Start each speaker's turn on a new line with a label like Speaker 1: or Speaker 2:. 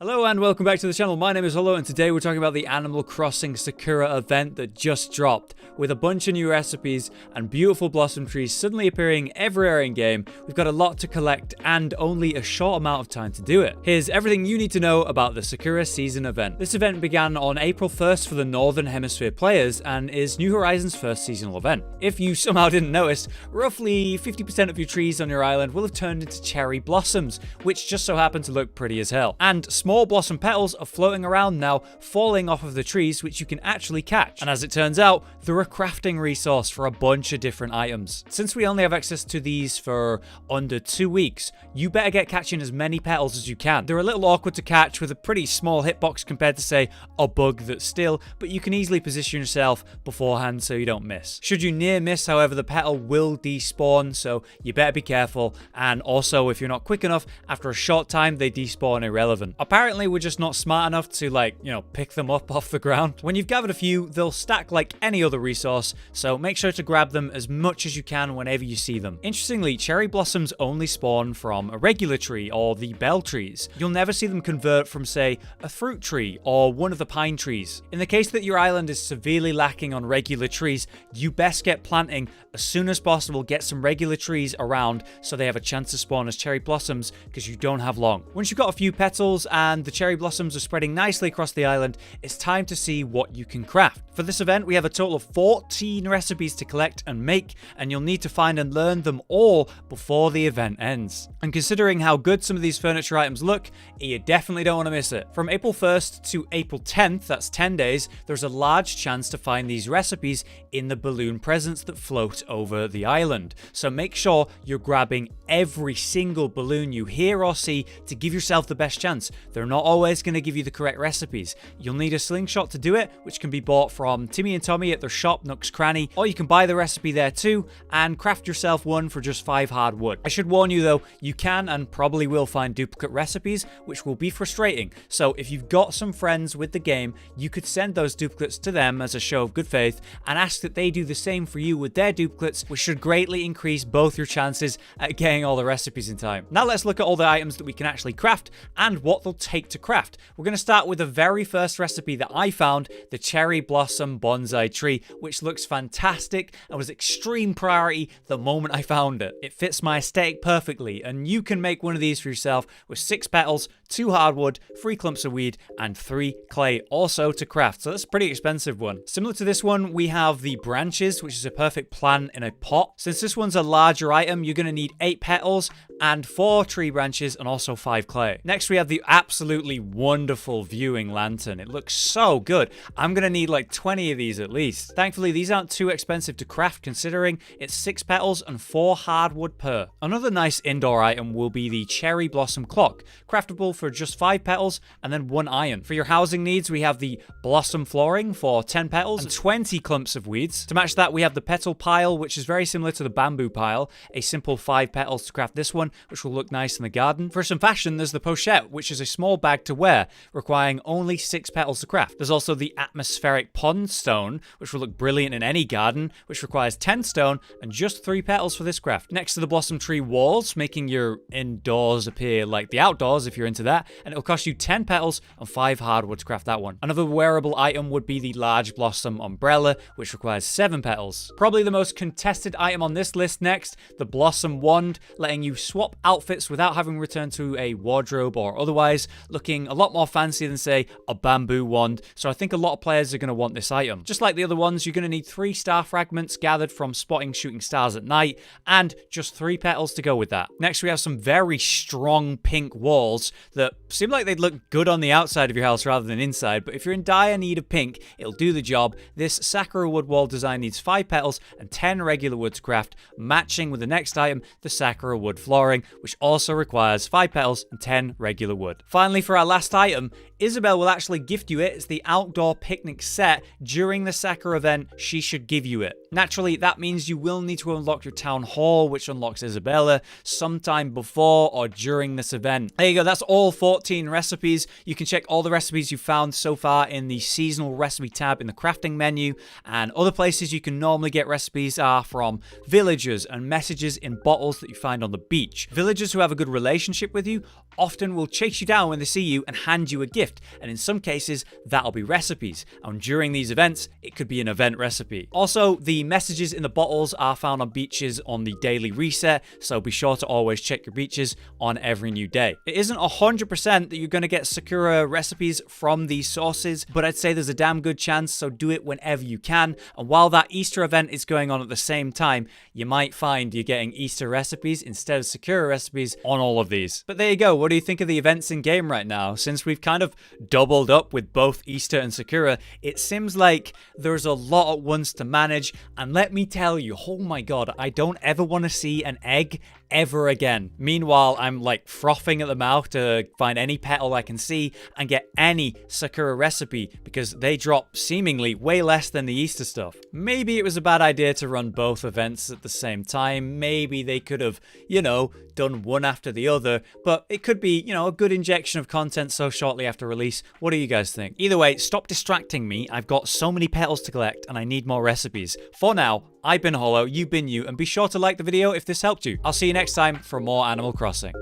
Speaker 1: Hello and welcome back to the channel. My name is Holo and today we're talking about the Animal Crossing Sakura event that just dropped. With a bunch of new recipes and beautiful blossom trees suddenly appearing everywhere in game, we've got a lot to collect and only a short amount of time to do it. Here's everything you need to know about the Sakura season event. This event began on April 1st for the Northern Hemisphere players and is New Horizons' first seasonal event. If you somehow didn't notice, roughly 50% of your trees on your island will have turned into cherry blossoms, which just so happen to look pretty as hell. And small blossom petals are floating around now, falling off of the trees, which you can actually catch. And as it turns out, they're a crafting resource for a bunch of different items. Since we only have access to these for under 2 weeks, you better get catching as many petals as you can. They're a little awkward to catch with a pretty small hitbox compared to, say, a bug that's still, but you can easily position yourself beforehand so you don't miss. Should you near miss, however, the petal will despawn, so you better be careful. And also, if you're not quick enough, after a short time, they despawn irrelevant. Apparently, we're just not smart enough to, pick them up off the ground. When you've gathered a few, they'll stack like any other resource, so make sure to grab them as much as you can whenever you see them. Interestingly, cherry blossoms only spawn from a regular tree or the bell trees. You'll never see them convert from, say, a fruit tree or one of the pine trees. In the case that your island is severely lacking on regular trees, you best get planting as soon as possible. Get some regular trees around so they have a chance to spawn as cherry blossoms, because you don't have long. Once you've got a few petals and the cherry blossoms are spreading nicely across the island, it's time to see what you can craft. For this event, we have a total of 14 recipes to collect and make, and you'll need to find and learn them all before the event ends. And considering how good some of these furniture items look, you definitely don't want to miss it. From April 1st to April 10th, that's 10 days, there's a large chance to find these recipes in the balloon presents that float over the island. So make sure you're grabbing every single balloon you hear or see to give yourself the best chance. They're not always going to give you the correct recipes. You'll need a slingshot to do it, which can be bought from Timmy and Tommy at their shop, Nook's Cranny, or you can buy the recipe there too and craft yourself one for just 5 hard wood. I should warn you though, you can and probably will find duplicate recipes, which will be frustrating. So if you've got some friends with the game, you could send those duplicates to them as a show of good faith and ask that they do the same for you with their duplicates, which should greatly increase both your chances at getting all the recipes in time. Now let's look at all the items that we can actually craft and what they'll take to craft. We're going to start with the very first recipe that I found, the cherry blossom bonsai tree, which looks fantastic and was extreme priority the moment I found it. It fits my aesthetic perfectly, and you can make one of these for yourself with 6 petals, 2 hardwood, 3 clumps of weed, and 3 clay also to craft. So that's a pretty expensive one. Similar to this one, we have the branches, which is a perfect plant in a pot. Since this one's a larger item, you're going to need 8 petals and 4 tree branches and also 5 clay. Next, we have the absolutely wonderful viewing lantern. It looks so good. I'm going to need like 20 of these at least. Thankfully, these aren't too expensive to craft considering it's 6 petals and 4 hardwood per. Another nice indoor item will be the cherry blossom clock, craftable for just 5 petals and then 1 iron. For your housing needs, we have the blossom flooring for 10 petals and 20 clumps of weeds. To match that, we have the petal pile, which is very similar to the bamboo pile, a simple 5 petals to craft this one, which will look nice in the garden. For some fashion, there's the pochette, which is a small bag to wear, requiring only 6 petals to craft. There's also the atmospheric pond stone, which will look brilliant in any garden, which requires 10 stone and just 3 petals for this craft. Next to the blossom tree walls, making your indoors appear like the outdoors if you're into that, and it'll cost you 10 petals and 5 hardwood to craft that one. Another wearable item would be the large blossom umbrella, which requires 7 petals. Probably the most contested item on this list next, the blossom wand, letting you swap outfits without having returned to a wardrobe or otherwise, looking a lot more fancy than, say, a bamboo wand. So I think a lot of players are going to want this item. Just like the other ones, you're going to need 3 star fragments gathered from spotting shooting stars at night and just 3 petals to go with that. Next, we have some very strong pink walls that seem like they'd look good on the outside of your house rather than inside, but if you're in dire need of pink, it'll do the job. This Sakura wood wall design needs 5 petals and 10 regular wood to craft, matching with the next item, the Sakura wood flooring, which also requires 5 petals and 10 regular wood. Finally, for our last item, Isabel will actually gift you it. It's the outdoor picnic set. During the Sakura event, she should give you it. Naturally, that means you will need to unlock your town hall, which unlocks Isabella sometime before or during this event. There you go, that's all 14 recipes. You can check all the recipes you've found so far in the seasonal recipe tab in the crafting menu, and other places you can normally get recipes are from villagers and messages in bottles that you find on the beach. beach. Villagers who have a good relationship with you often will chase you down when they see you and hand you a gift, and in some cases that'll be recipes, and during these events it could be an event recipe. Also, the messages in the bottles are found on beaches on the daily reset, so be sure to always check your beaches on every new day. It isn't 100% that you're going to get Sakura recipes from these sources, but I'd say there's a damn good chance, so do it whenever you can. And while that Easter event is going on at the same time, you might find you're getting Easter recipes instead of Sakura recipes on all of these. But there you go. What do you think of the events in game right now? Since we've kind of doubled up with both Easter and Sakura, it seems like there's a lot at once to manage. And let me tell you, oh my god, I don't ever want to see an egg ever again. Meanwhile, I'm like frothing at the mouth to find any petal I can see and get any Sakura recipe because they drop seemingly way less than the Easter stuff. Maybe it was a bad idea to run both events at the same time. Maybe they could have, you know, done one after the other, but it could be, you know, a good injection of content so shortly after release. What do you guys think? Either way, stop distracting me. I've got so many petals to collect and I need more recipes. For now, I've been Hollow, you've been you, and be sure to like the video if this helped you. I'll see you next time for more Animal Crossing.